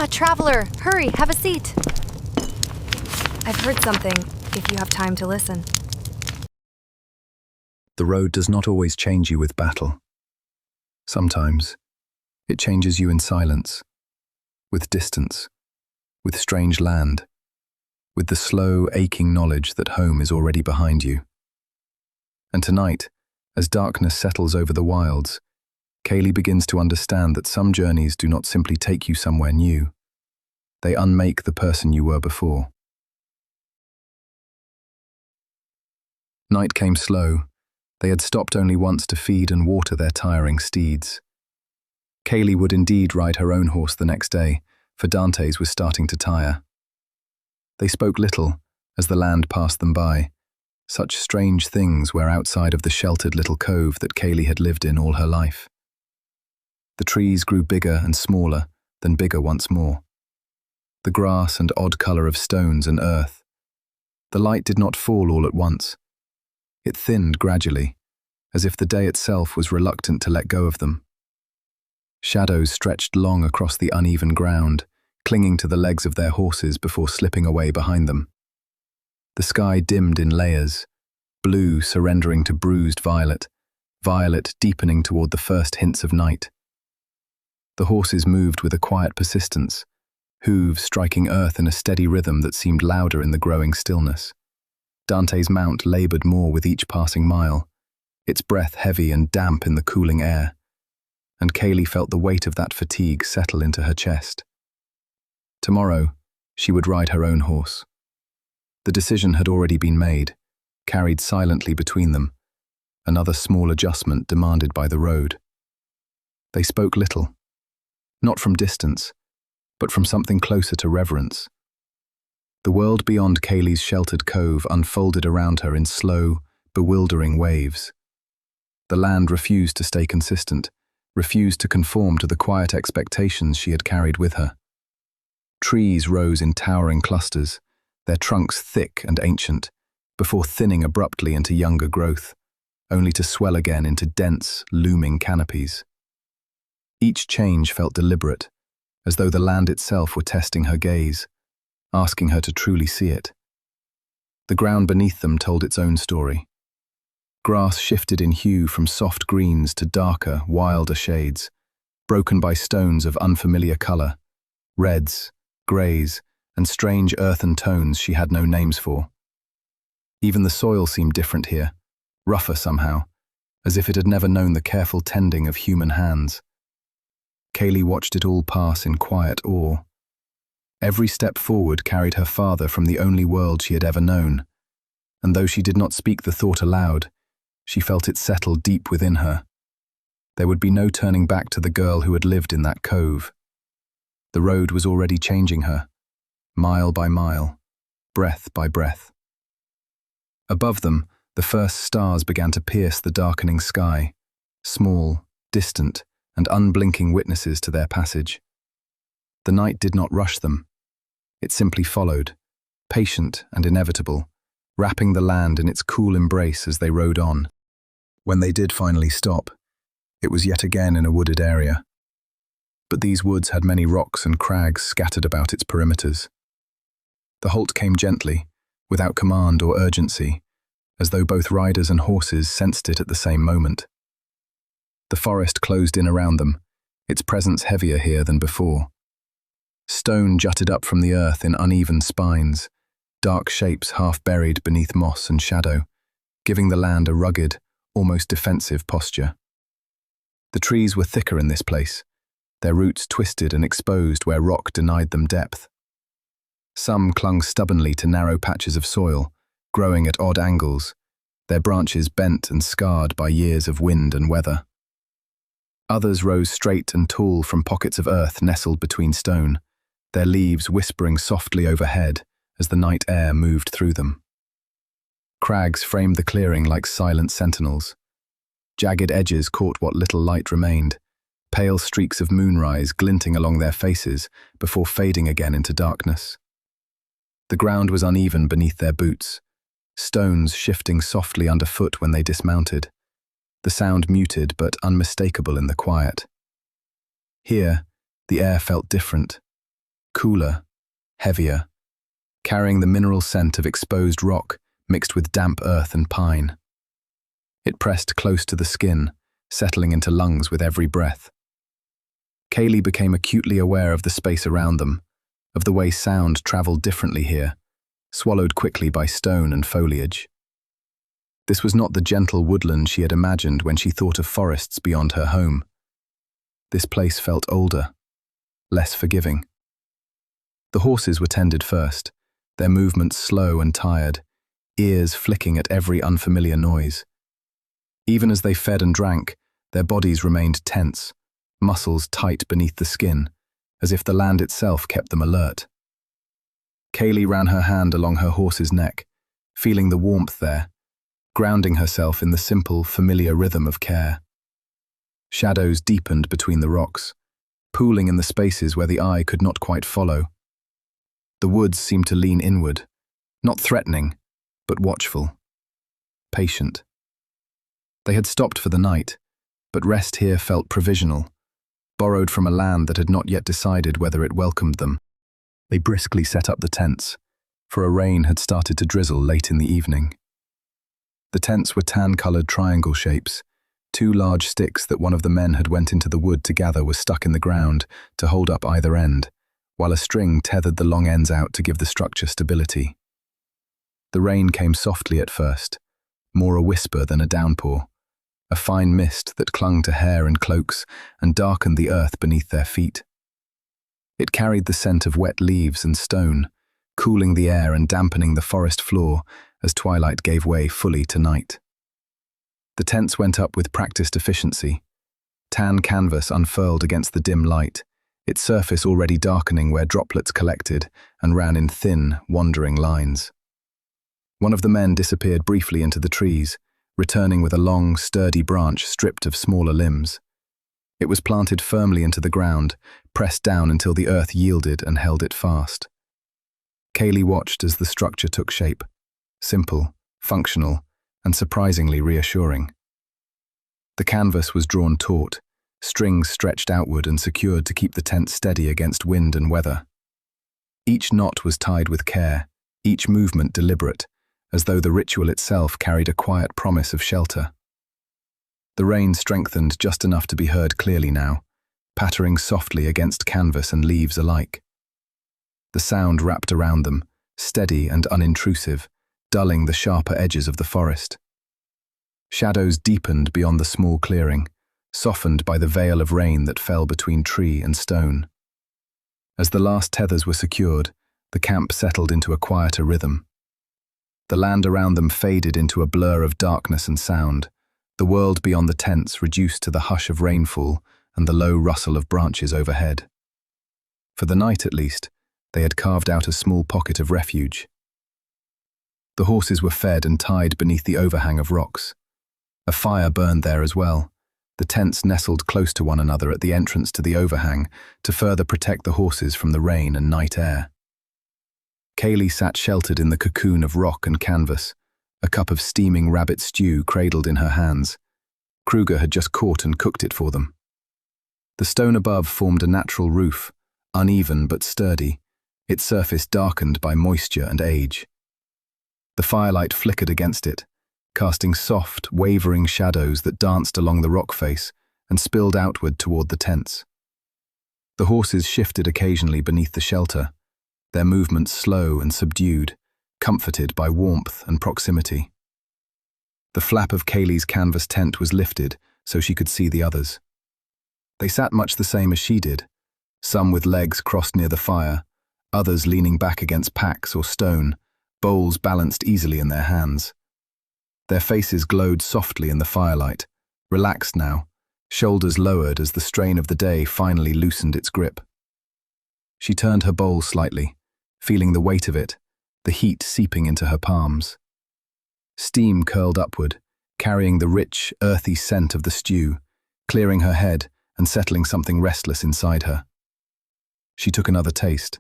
Traveler, hurry, have a seat. I've heard something, if you have time to listen. The road does not always change you with battle. Sometimes, it changes you in silence, with distance, with strange land, with the slow, aching knowledge that home is already behind you. And tonight, as darkness settles over the wilds, Kaighleigh begins to understand that some journeys do not simply take you somewhere new. They unmake the person you were before. Night came slow. They had stopped only once to feed and water their tiring steeds. Kaighleigh would indeed ride her own horse the next day, for Dante's was starting to tire. They spoke little as the land passed them by. Such strange things were outside of the sheltered little cove that Kaighleigh had lived in all her life. The trees grew bigger and smaller, then bigger once more. The grass and odd colour of stones and earth. The light did not fall all at once. It thinned gradually, as if the day itself was reluctant to let go of them. Shadows stretched long across the uneven ground, clinging to the legs of their horses before slipping away behind them. The sky dimmed in layers, blue surrendering to bruised violet, violet deepening toward the first hints of night. The horses moved with a quiet persistence, hooves striking earth in a steady rhythm that seemed louder in the growing stillness. Dante's mount laboured more with each passing mile, its breath heavy and damp in the cooling air, and Kaighleigh felt the weight of that fatigue settle into her chest. Tomorrow, she would ride her own horse. The decision had already been made, carried silently between them, another small adjustment demanded by the road. They spoke little, not from distance, but from something closer to reverence. The world beyond Kaighleigh's sheltered cove unfolded around her in slow, bewildering waves. The land refused to stay consistent, refused to conform to the quiet expectations she had carried with her. Trees rose in towering clusters, their trunks thick and ancient, before thinning abruptly into younger growth, only to swell again into dense, looming canopies. Each change felt deliberate, as though the land itself were testing her gaze, asking her to truly see it. The ground beneath them told its own story. Grass shifted in hue from soft greens to darker, wilder shades, broken by stones of unfamiliar colour, reds, greys, and strange earthen tones she had no names for. Even the soil seemed different here, rougher somehow, as if it had never known the careful tending of human hands. Kaighleigh watched it all pass in quiet awe. Every step forward carried her farther from the only world she had ever known, and though she did not speak the thought aloud, she felt it settle deep within her. There would be no turning back to the girl who had lived in that cove. The road was already changing her, mile by mile, breath by breath. Above them, the first stars began to pierce the darkening sky, small, distant, and unblinking witnesses to their passage. The night did not rush them. It simply followed, patient and inevitable, wrapping the land in its cool embrace as they rode on. When they did finally stop, it was yet again in a wooded area. But these woods had many rocks and crags scattered about its perimeters. The halt came gently, without command or urgency, as though both riders and horses sensed it at the same moment. The forest closed in around them, its presence heavier here than before. Stone jutted up from the earth in uneven spines, dark shapes half buried beneath moss and shadow, giving the land a rugged, almost defensive posture. The trees were thicker in this place, their roots twisted and exposed where rock denied them depth. Some clung stubbornly to narrow patches of soil, growing at odd angles, their branches bent and scarred by years of wind and weather. Others rose straight and tall from pockets of earth nestled between stone, their leaves whispering softly overhead as the night air moved through them. Crags framed the clearing like silent sentinels. Jagged edges caught what little light remained, pale streaks of moonrise glinting along their faces before fading again into darkness. The ground was uneven beneath their boots, stones shifting softly underfoot when they dismounted, the sound muted but unmistakable in the quiet. Here, the air felt different, cooler, heavier, carrying the mineral scent of exposed rock mixed with damp earth and pine. It pressed close to the skin, settling into lungs with every breath. Kaighleigh became acutely aware of the space around them, of the way sound traveled differently here, swallowed quickly by stone and foliage. This was not the gentle woodland she had imagined when she thought of forests beyond her home. This place felt older, less forgiving. The horses were tended first, their movements slow and tired, ears flicking at every unfamiliar noise. Even as they fed and drank, their bodies remained tense, muscles tight beneath the skin, as if the land itself kept them alert. Kaighleigh ran her hand along her horse's neck, feeling the warmth there, grounding herself in the simple, familiar rhythm of care. Shadows deepened between the rocks, pooling in the spaces where the eye could not quite follow. The woods seemed to lean inward, not threatening, but watchful, patient. They had stopped for the night, but rest here felt provisional, borrowed from a land that had not yet decided whether it welcomed them. They briskly set up the tents, for a rain had started to drizzle late in the evening. The tents were tan-colored triangle shapes. Two large sticks that one of the men had went into the wood to gather were stuck in the ground to hold up either end, while a string tethered the long ends out to give the structure stability. The rain came softly at first, more a whisper than a downpour, a fine mist that clung to hair and cloaks and darkened the earth beneath their feet. It carried the scent of wet leaves and stone, cooling the air and dampening the forest floor as twilight gave way fully to night. The tents went up with practiced efficiency. Tan canvas unfurled against the dim light, its surface already darkening where droplets collected and ran in thin, wandering lines. One of the men disappeared briefly into the trees, returning with a long, sturdy branch stripped of smaller limbs. It was planted firmly into the ground, pressed down until the earth yielded and held it fast. Kaighleigh watched as the structure took shape, simple, functional, and surprisingly reassuring. The canvas was drawn taut, strings stretched outward and secured to keep the tent steady against wind and weather. Each knot was tied with care, each movement deliberate, as though the ritual itself carried a quiet promise of shelter. The rain strengthened just enough to be heard clearly now, pattering softly against canvas and leaves alike. The sound wrapped around them, steady and unintrusive, dulling the sharper edges of the forest. Shadows deepened beyond the small clearing, softened by the veil of rain that fell between tree and stone. As the last tethers were secured, the camp settled into a quieter rhythm. The land around them faded into a blur of darkness and sound, the world beyond the tents reduced to the hush of rainfall and the low rustle of branches overhead. For the night, at least, they had carved out a small pocket of refuge. The horses were fed and tied beneath the overhang of rocks. A fire burned there as well, the tents nestled close to one another at the entrance to the overhang to further protect the horses from the rain and night air. Kaighleigh sat sheltered in the cocoon of rock and canvas, a cup of steaming rabbit stew cradled in her hands. Kruger had just caught and cooked it for them. The stone above formed a natural roof, uneven but sturdy, its surface darkened by moisture and age. The firelight flickered against it, casting soft, wavering shadows that danced along the rock face and spilled outward toward the tents. The horses shifted occasionally beneath the shelter, their movements slow and subdued, comforted by warmth and proximity. The flap of Kaighleigh's canvas tent was lifted so she could see the others. They sat much the same as she did, some with legs crossed near the fire, others leaning back against packs or stone, bowls balanced easily in their hands. Their faces glowed softly in the firelight, relaxed now, shoulders lowered as the strain of the day finally loosened its grip. She turned her bowl slightly, feeling the weight of it, the heat seeping into her palms. Steam curled upward, carrying the rich, earthy scent of the stew, clearing her head and settling something restless inside her. She took another taste.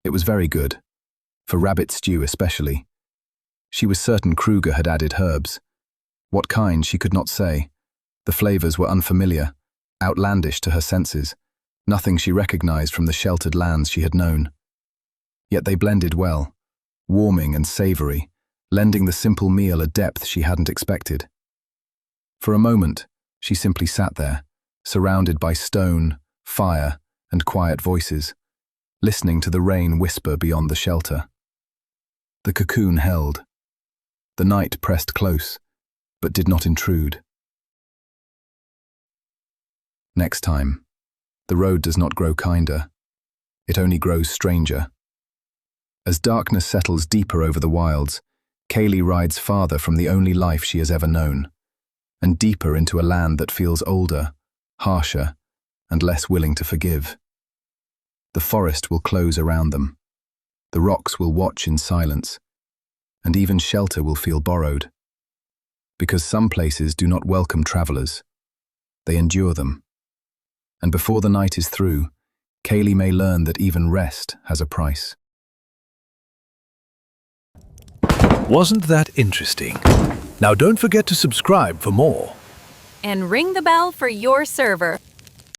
It was very good, for rabbit stew especially. She was certain Kruger had added herbs. What kind she could not say. The flavors were unfamiliar, outlandish to her senses, nothing she recognized from the sheltered lands she had known. Yet they blended well, warming and savory, lending the simple meal a depth she hadn't expected. For a moment, she simply sat there, surrounded by stone, fire, and quiet voices, listening to the rain whisper beyond the shelter. The cocoon held. The night pressed close, but did not intrude. Next time, the road does not grow kinder. It only grows stranger. As darkness settles deeper over the wilds, Kaighleigh rides farther from the only life she has ever known, and deeper into a land that feels older, harsher, and less willing to forgive. The forest will close around them. The rocks will watch in silence, and even shelter will feel borrowed. Because some places do not welcome travelers. They endure them. And before the night is through, Kaighleigh may learn that even rest has a price. Wasn't that interesting? Now don't forget to subscribe for more. And ring the bell for your server.